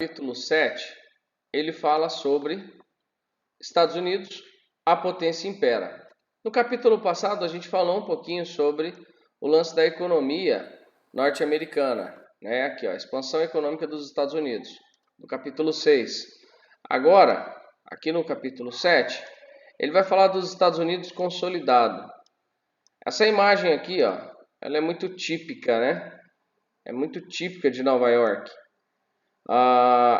capítulo 7, ele fala sobre Estados Unidos, a potência impera. No capítulo passado, a gente falou um pouquinho sobre o lance da economia norte-americana, né? Aqui, ó, a expansão econômica dos Estados Unidos, no capítulo 6. Agora, aqui no capítulo 7, ele vai falar dos Estados Unidos consolidado. Essa imagem aqui, ó, ela é muito típica, né? É muito típica de Nova York.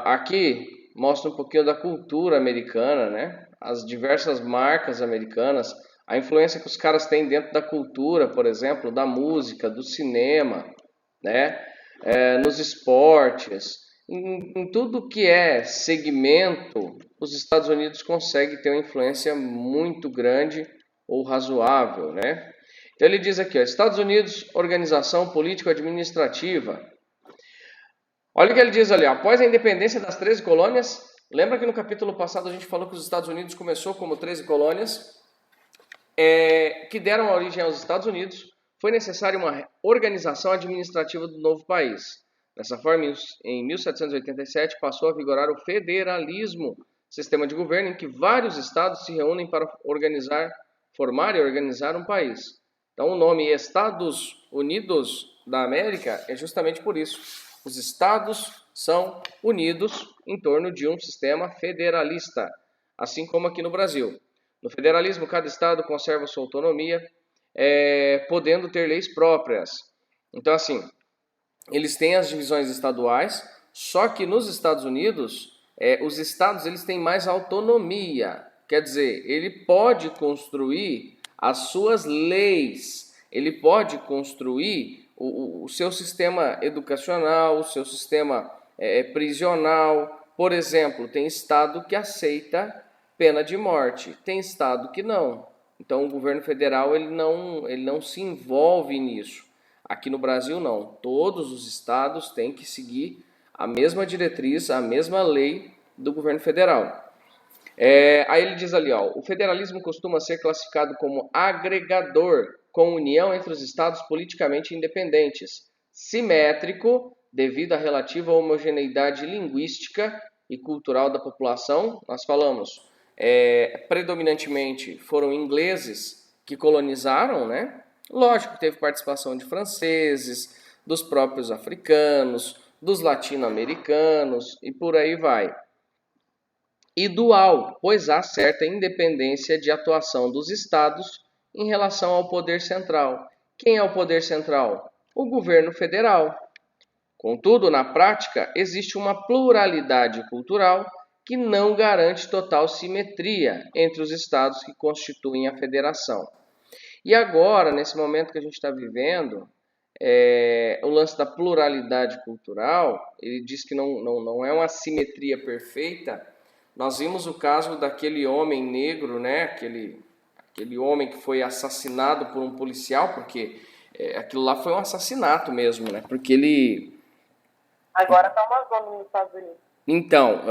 Aqui mostra um pouquinho da cultura americana, né? As diversas marcas americanas, a influência que os caras têm dentro da cultura, por exemplo, da música, do cinema, né? Nos esportes, em tudo que é segmento, os Estados Unidos conseguem ter uma influência muito grande ou razoável, né? Então ele diz aqui, ó, Estados Unidos, organização político-administrativa. Olha o que ele diz ali, após a independência das 13 colônias, lembra que no capítulo passado a gente falou que os Estados Unidos começou como 13 colônias, que deram origem aos Estados Unidos, foi necessária uma organização administrativa do novo país. Dessa forma, em 1787 passou a vigorar o federalismo, sistema de governo em que vários estados se reúnem para formar e organizar um país. Então o nome Estados Unidos da América é justamente por isso. Os estados são unidos em torno de um sistema federalista, assim como aqui no Brasil. No federalismo, cada estado conserva sua autonomia, podendo ter leis próprias. Então, assim, eles têm as divisões estaduais, só que nos Estados Unidos, os estados eles têm mais autonomia. Quer dizer, ele pode construir as suas leis, ele pode construir o seu sistema educacional, o seu sistema prisional. Por exemplo, tem estado que aceita pena de morte, tem estado que não. Então o governo federal ele não se envolve nisso. Aqui no Brasil não, todos os estados têm que seguir a mesma diretriz, a mesma lei do governo federal. Aí ele diz ali, ó, o federalismo costuma ser classificado como agregador, com união entre os estados politicamente independentes, simétrico, devido à relativa homogeneidade linguística e cultural da população. Nós falamos, predominantemente foram ingleses que colonizaram, né? Lógico que teve participação de franceses, dos próprios africanos, dos latino-americanos e por aí vai. E dual, pois há certa independência de atuação dos estados em relação ao poder central. Quem é o poder central? O governo federal. Contudo, na prática, existe uma pluralidade cultural que não garante total simetria entre os estados que constituem a federação. E agora, nesse momento que a gente está vivendo, o lance da pluralidade cultural, ele diz que não é uma simetria perfeita. Nós vimos o caso daquele homem negro, né? Aquele homem que foi assassinado por um policial, porque aquilo lá foi um assassinato mesmo, né? Porque ele... Agora tá uma zona nos Estados Unidos. Então,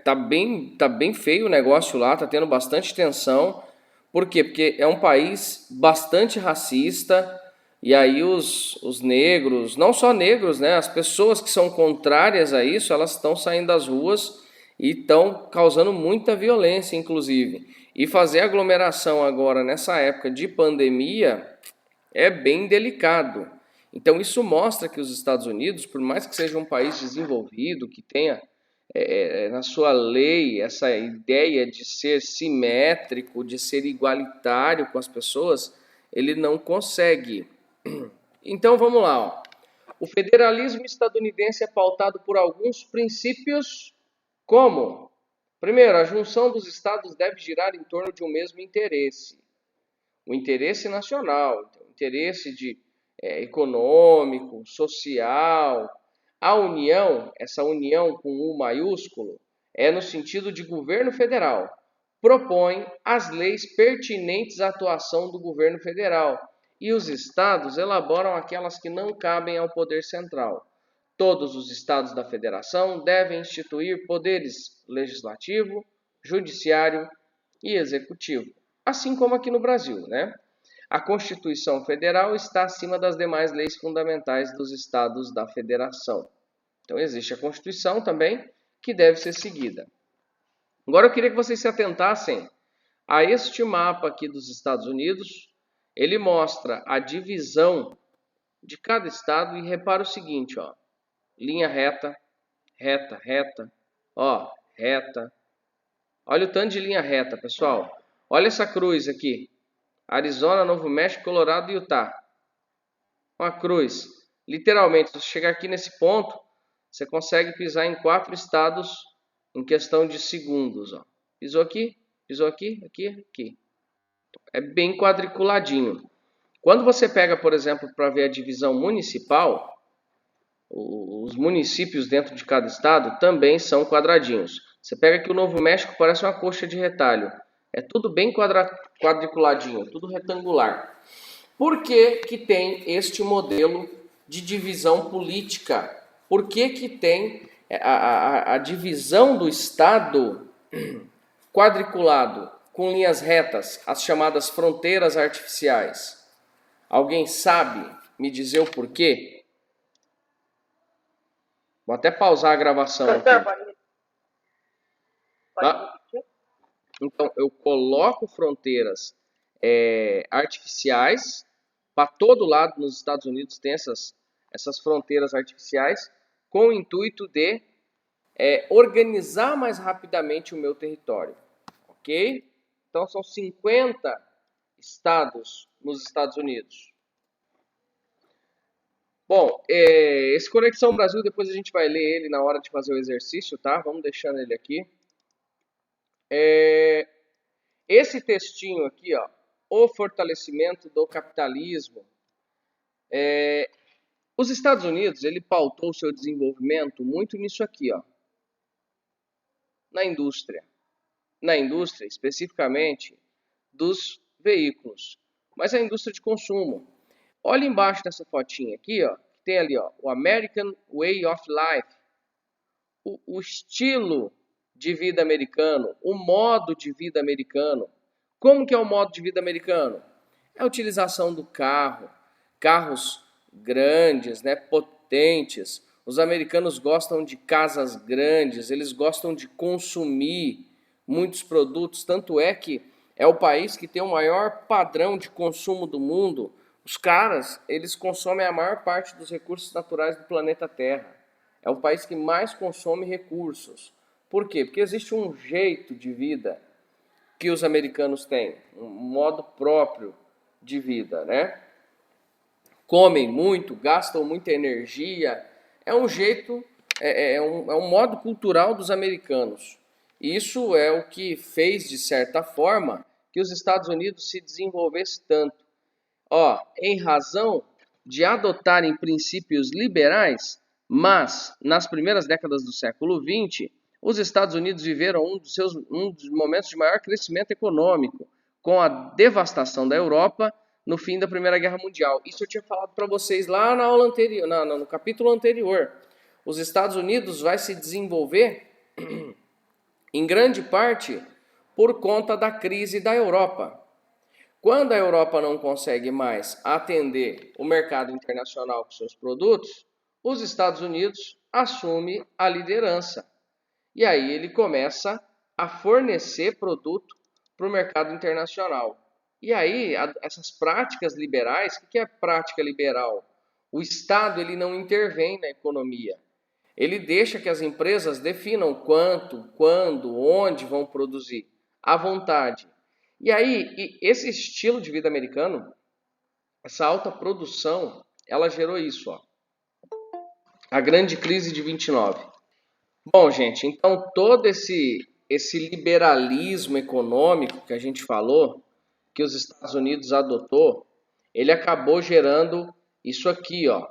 tá bem feio o negócio lá, tá tendo bastante tensão. Por quê? Porque é um país bastante racista, e aí os negros, não só negros, né? As pessoas que são contrárias a isso, elas estão saindo das ruas e estão causando muita violência, inclusive. E fazer aglomeração agora, nessa época de pandemia, é bem delicado. Então isso mostra que os Estados Unidos, por mais que seja um país desenvolvido, que tenha na sua lei essa ideia de ser simétrico, de ser igualitário com as pessoas, ele não consegue. Então vamos lá. Ó. O federalismo estadunidense é pautado por alguns princípios como? Primeiro, a junção dos estados deve girar em torno de um mesmo interesse. O interesse nacional, o interesse econômico, social. A união, essa união com U maiúsculo, é no sentido de governo federal. Propõe as leis pertinentes à atuação do governo federal e os estados elaboram aquelas que não cabem ao poder central. Todos os estados da federação devem instituir poderes legislativo, judiciário e executivo, assim como aqui no Brasil, né? A Constituição Federal está acima das demais leis fundamentais dos estados da federação. Então existe a Constituição também, que deve ser seguida. Agora eu queria que vocês se atentassem a este mapa aqui dos Estados Unidos. Ele mostra a divisão de cada estado e repara o seguinte, ó, linha reta, reta, reta, ó, reta. Olha o tanto de linha reta, pessoal. Olha essa cruz aqui. Arizona, Novo México, Colorado e Utah. Uma cruz. Literalmente, se você chegar aqui nesse ponto, você consegue pisar em 4 estados em questão de segundos. Ó. Pisou aqui, aqui. É bem quadriculadinho. Quando você pega, por exemplo, para ver a divisão municipal, os municípios dentro de cada estado também são quadradinhos. Você pega aqui o Novo México, parece uma coxa de retalho. É tudo bem quadriculadinho, tudo retangular. Por que que tem este modelo de divisão política? Por que que tem a divisão do estado quadriculado com linhas retas, as chamadas fronteiras artificiais? Alguém sabe me dizer o porquê? Vou até pausar a gravação aqui. Então, eu coloco fronteiras artificiais. Para todo lado nos Estados Unidos tem essas fronteiras artificiais com o intuito de organizar mais rapidamente o meu território. Ok? Então, são 50 estados nos Estados Unidos. Bom, esse Conexão Brasil, depois a gente vai ler ele na hora de fazer o exercício, tá? Vamos deixando ele aqui. Esse textinho aqui, ó, o fortalecimento do capitalismo. Os Estados Unidos, ele pautou o seu desenvolvimento muito nisso aqui, ó, na indústria. Na indústria, especificamente, dos veículos. Mas a indústria de consumo. Olha embaixo dessa fotinha aqui, ó, que tem ali, ó, o American Way of Life. O estilo de vida americano, o modo de vida americano. Como que é o modo de vida americano? É a utilização do carro, carros grandes, né, potentes. Os americanos gostam de casas grandes, eles gostam de consumir muitos produtos, tanto é que é o país que tem o maior padrão de consumo do mundo. Os caras, eles consomem a maior parte dos recursos naturais do planeta Terra. É o país que mais consome recursos. Por quê? Porque existe um jeito de vida que os americanos têm, um modo próprio de vida, né? Comem muito, gastam muita energia. É um jeito, é um modo cultural dos americanos. Isso é o que fez, de certa forma, que os Estados Unidos se desenvolvesse tanto. Ó, em razão de adotarem princípios liberais, mas nas primeiras décadas do século XX, os Estados Unidos viveram um dos momentos de maior crescimento econômico, com a devastação da Europa no fim da Primeira Guerra Mundial. Isso eu tinha falado para vocês lá na aula anterior, no capítulo anterior. Os Estados Unidos vai se desenvolver em grande parte por conta da crise da Europa. Quando a Europa não consegue mais atender o mercado internacional com seus produtos, os Estados Unidos assumem a liderança. E aí ele começa a fornecer produto para o mercado internacional. E aí essas práticas liberais, o que é prática liberal? O Estado ele não intervém na economia. Ele deixa que as empresas definam quanto, quando, onde vão produzir, à vontade. E aí, esse estilo de vida americano, essa alta produção, ela gerou isso, ó. A grande crise de 29. Bom, gente, então todo esse liberalismo econômico que a gente falou, que os Estados Unidos adotou, ele acabou gerando isso aqui, ó.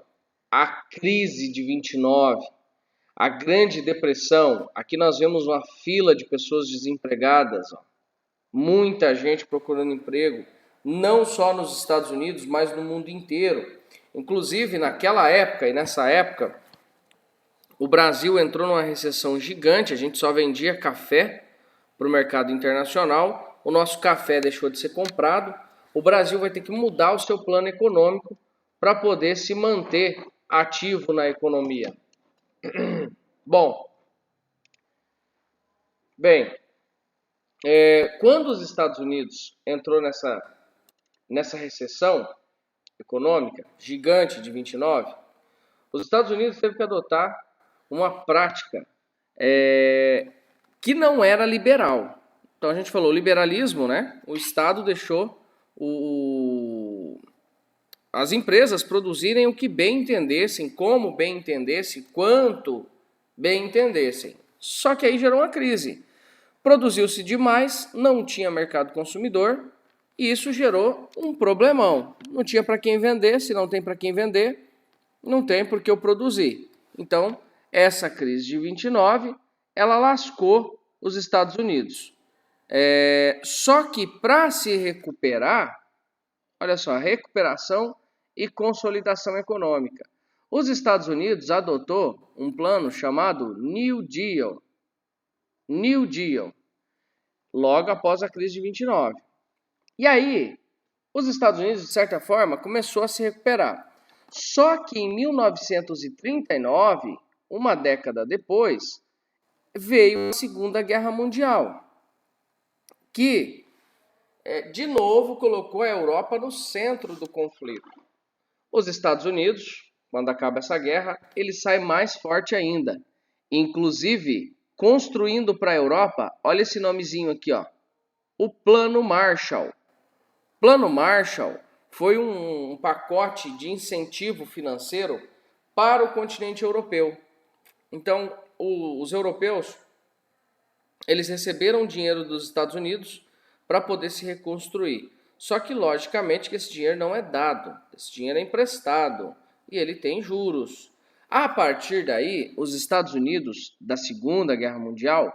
A crise de 29, a Grande Depressão. Aqui nós vemos uma fila de pessoas desempregadas, ó. Muita gente procurando emprego, não só nos Estados Unidos, mas no mundo inteiro. Inclusive, naquela época e nessa época, o Brasil entrou numa recessão gigante, a gente só vendia café para o mercado internacional, o nosso café deixou de ser comprado, o Brasil vai ter que mudar o seu plano econômico para poder se manter ativo na economia. Bom, bem, quando os Estados Unidos entrou nessa recessão econômica gigante de 29, os Estados Unidos teve que adotar uma prática que não era liberal. Então a gente falou liberalismo, né? O Estado deixou as empresas produzirem o que bem entendessem, como bem entendessem, quanto bem entendessem. Só que aí gerou uma crise. Produziu-se demais, não tinha mercado consumidor e isso gerou um problemão. Não tinha para quem vender, se não tem para quem vender, não tem por que eu produzir. Então, essa crise de 29, ela lascou os Estados Unidos. Só que para se recuperar, olha só, recuperação e consolidação econômica. Os Estados Unidos adotou um plano chamado New Deal. New Deal, logo após a crise de 29. E aí, os Estados Unidos, de certa forma, começou a se recuperar. Só que em 1939, uma década depois, veio a Segunda Guerra Mundial, que, de novo, colocou a Europa no centro do conflito. Os Estados Unidos, quando acaba essa guerra, ele sai mais forte ainda. Inclusive, construindo para a Europa, olha esse nomezinho aqui, ó, o Plano Marshall. Plano Marshall foi um pacote de incentivo financeiro para o continente europeu. Então, os europeus, eles receberam dinheiro dos Estados Unidos para poder se reconstruir. Só que, logicamente, que esse dinheiro não é dado, esse dinheiro é emprestado e ele tem juros. A partir daí, os Estados Unidos, da Segunda Guerra Mundial,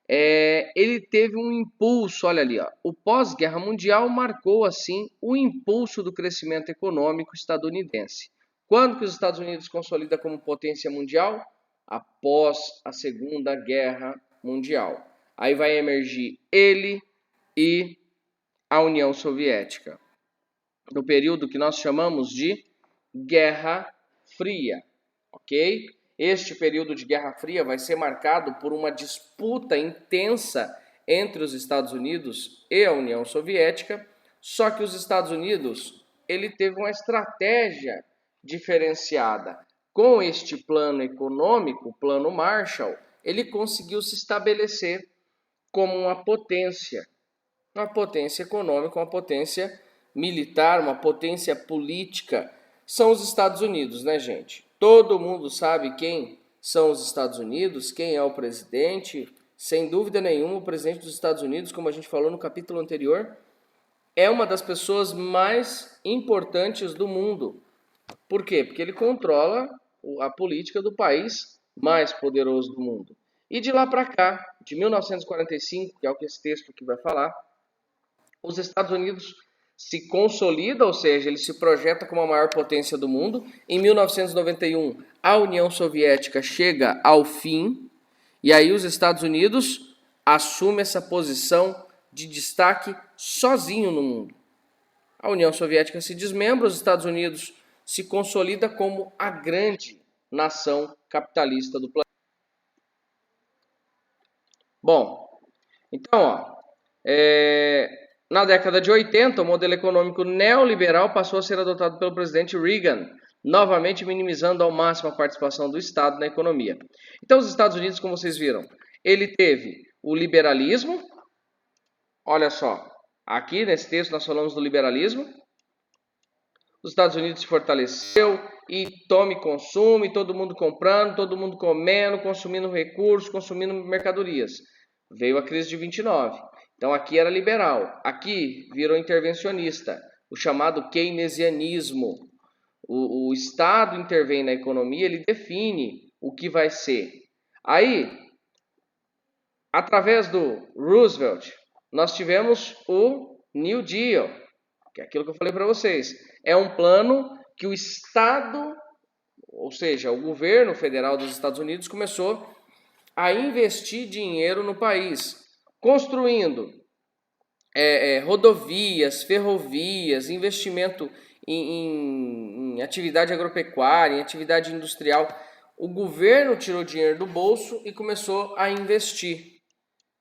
ele teve um impulso, olha ali, ó, o pós-guerra mundial marcou, assim, o impulso do crescimento econômico estadunidense. Quando que os Estados Unidos consolida como potência mundial? Após a Segunda Guerra Mundial. Aí vai emergir ele e a União Soviética, no período que nós chamamos de Guerra Fria, ok? Este período de Guerra Fria vai ser marcado por uma disputa intensa entre os Estados Unidos e a União Soviética, só que os Estados Unidos, ele teve uma estratégia diferenciada. Com este plano econômico, o Plano Marshall, ele conseguiu se estabelecer como uma potência econômica, uma potência militar, uma potência política. São os Estados Unidos, né, gente? Todo mundo sabe quem são os Estados Unidos, quem é o presidente. Sem dúvida nenhuma, o presidente dos Estados Unidos, como a gente falou no capítulo anterior, é uma das pessoas mais importantes do mundo. Por quê? Porque ele controla a política do país mais poderoso do mundo. E de lá para cá, de 1945, que é o que esse texto aqui vai falar, os Estados Unidos se consolida, ou seja, ele se projeta como a maior potência do mundo. Em 1991, a União Soviética chega ao fim, e aí os Estados Unidos assumem essa posição de destaque sozinho no mundo. A União Soviética se desmembra, os Estados Unidos se consolida como a grande nação capitalista do planeta. Bom, então, ó, na década de 80, o modelo econômico neoliberal passou a ser adotado pelo presidente Reagan, novamente minimizando ao máximo a participação do Estado na economia. Então, os Estados Unidos, como vocês viram, ele teve o liberalismo. Olha só, aqui nesse texto nós falamos do liberalismo. Os Estados Unidos se fortaleceu e tome e consume, todo mundo comprando, todo mundo comendo, consumindo recursos, consumindo mercadorias. Veio a crise de 29. Então aqui era liberal, aqui virou intervencionista, o chamado keynesianismo. O Estado intervém na economia, ele define o que vai ser. Aí, através do Roosevelt, nós tivemos o New Deal, que é aquilo que eu falei para vocês. É um plano que o Estado, ou seja, o governo federal dos Estados Unidos começou a investir dinheiro no país, construindo rodovias, ferrovias, investimento em atividade agropecuária, em atividade industrial. o governo tirou dinheiro do bolso e começou a investir.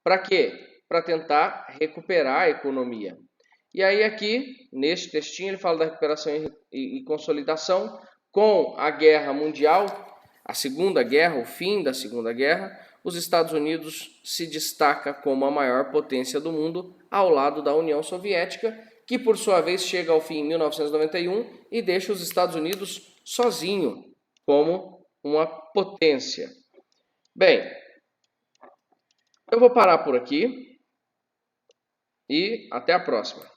Para quê? Para tentar recuperar a economia. E aí aqui, neste textinho, ele fala da recuperação e consolidação. Com a Guerra Mundial, a Segunda Guerra, o fim da Segunda Guerra, os Estados Unidos se destaca como a maior potência do mundo, ao lado da União Soviética, que por sua vez chega ao fim em 1991 e deixa os Estados Unidos sozinho como uma potência. Bem, eu vou parar por aqui e até a próxima.